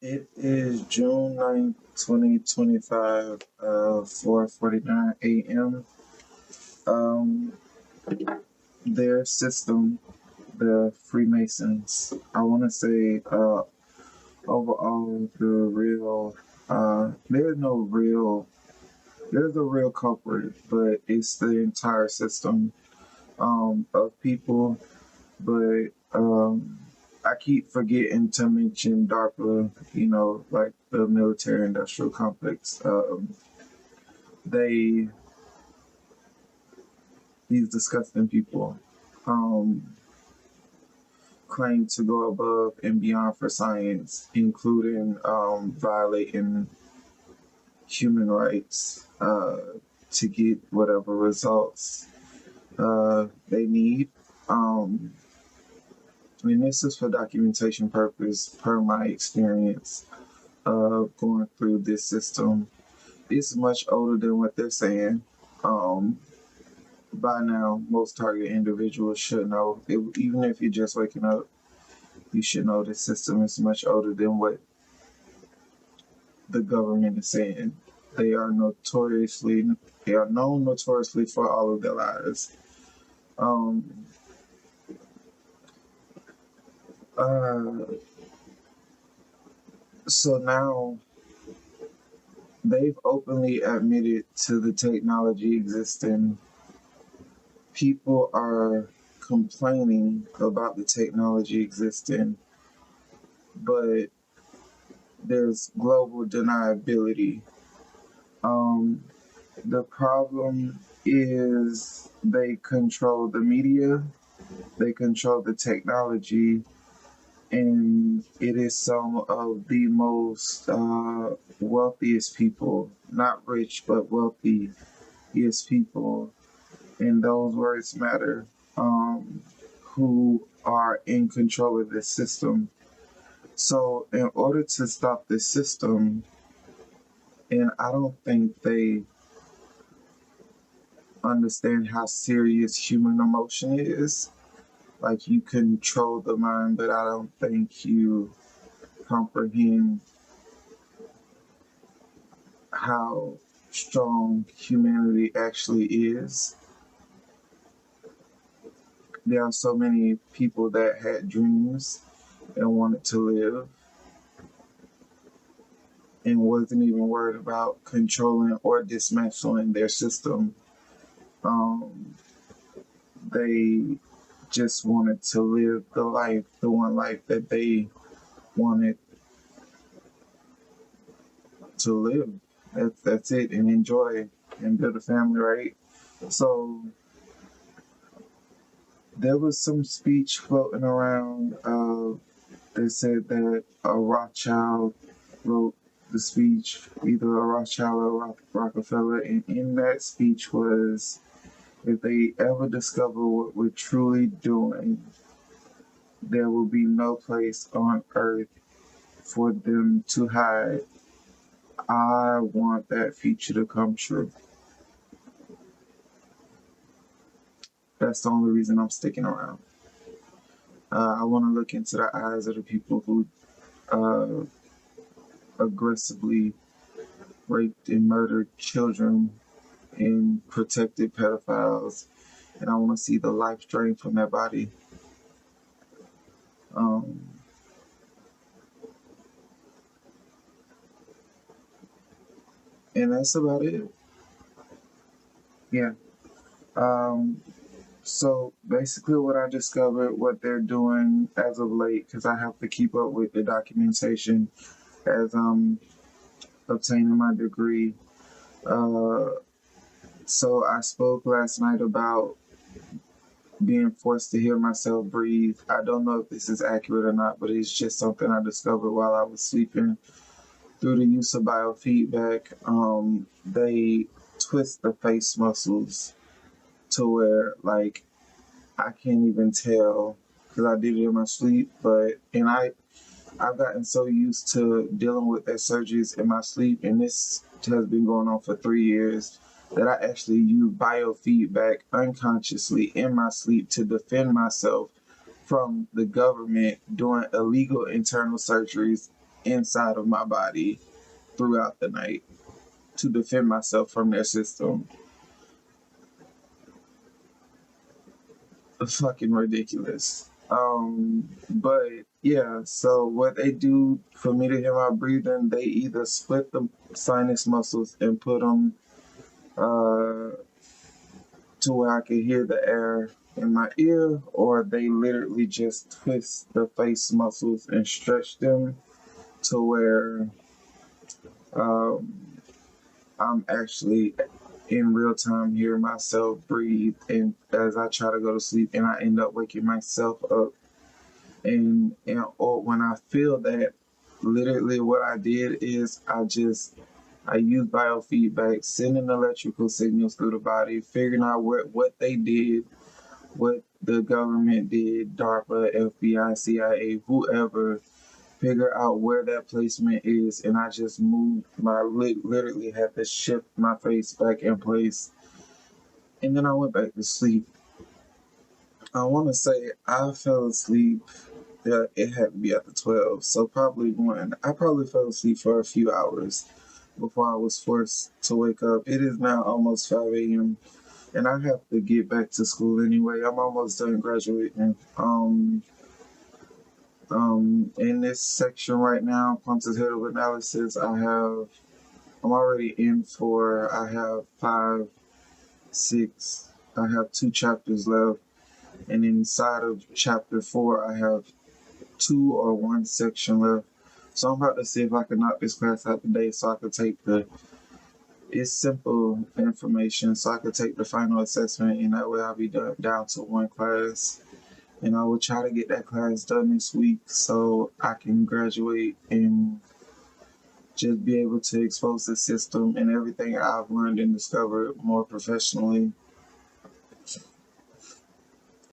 It is June 9th, 2025, 4:49 a.m. Um, their system, the Freemasons, I want to say, overall, there's a real culprit, but it's the entire system, of people. But, I keep forgetting to mention DARPA, like the military industrial complex. They These disgusting people um, claim to go above and beyond for science, including violating human rights to get whatever results they need. Um, and this is for documentation purpose, per my experience of going through this system. It's much older than what they're saying. Um, by now, most target individuals should know. Even if you're just waking up, you should know the system is much older than what the government is saying. They are notoriously, they are known notoriously for all of their lies. Um, uh, so now they've openly admitted to the technology existing. People are complaining about the technology existing, but there's global deniability. Um, the problem is they control the media, they control the technology, and it is some of the most wealthiest people, not rich, but wealthiest people, and those words matter, who are in control of this system. So, in order to stop this system, and I don't think they understand how serious human emotion is. Like, you control the mind, but I don't think you comprehend how strong humanity actually is. There are so many people that had dreams and wanted to live and wasn't even worried about controlling or dismantling their system. Um, they just wanted to live the one life that they wanted to live. That's it, and enjoy and build a family, right? So there was some speech floating around. They said that a Rothschild wrote the speech, either a Rothschild or Rockefeller, and in that speech was, if they ever discover what we're truly doing, there will be no place on earth for them to hide. I want that future to come true. That's the only reason I'm sticking around. I want to look into the eyes of the people who uh, aggressively raped and murdered children and protected pedophiles, and I want to see the life drained from their body. Um, and that's about it. Yeah. Um, so basically, what I discovered, what they're doing as of late, because I have to keep up with the documentation as I'm obtaining my degree. Uh, so I spoke last night about being forced to hear myself breathe. I don't know if this is accurate or not, but it's just something I discovered while I was sleeping. Through the use of biofeedback, they twist the face muscles to where, like, I can't even tell because I did it in my sleep. I've gotten so used to dealing with their surgeries in my sleep, and this has been going on for 3 years, that I actually use biofeedback unconsciously in my sleep to defend myself from the government doing illegal internal surgeries inside of my body throughout the night to defend myself from their system. Fucking ridiculous. But yeah, so what they do for me to hear my breathing, they either split the sinus muscles and put them to where I can hear the air in my ear, or they literally just twist the face muscles and stretch them to where um, I'm actually in real time hearing myself breathe, and as I try to go to sleep, and I end up waking myself up. And or when I feel that, literally what I did is I use biofeedback, sending electrical signals through the body, figuring out what they did, what the government did, DARPA, FBI, CIA, whoever, figure out where that placement is, and I just moved literally had to shift my face back in place, and then I went back to sleep. I want to say I fell asleep. Yeah, it had to be after 12, so probably one. I probably fell asleep for a few hours before I was forced to wake up. It is now almost 5 a.m. and I have to get back to school anyway. I'm almost done graduating. In this section right now, quantitative analysis, I'm already in for, I have 5, 6, I have 2 chapters left. And inside of chapter 4, I have 2 or 1 section left. So I'm about to see if I can knock this class out today so I can take it's simple information, so I could take the final assessment, and that way I'll be down to 1 class. And I will try to get that class done this week so I can graduate and just be able to expose the system and everything I've learned and discovered more professionally.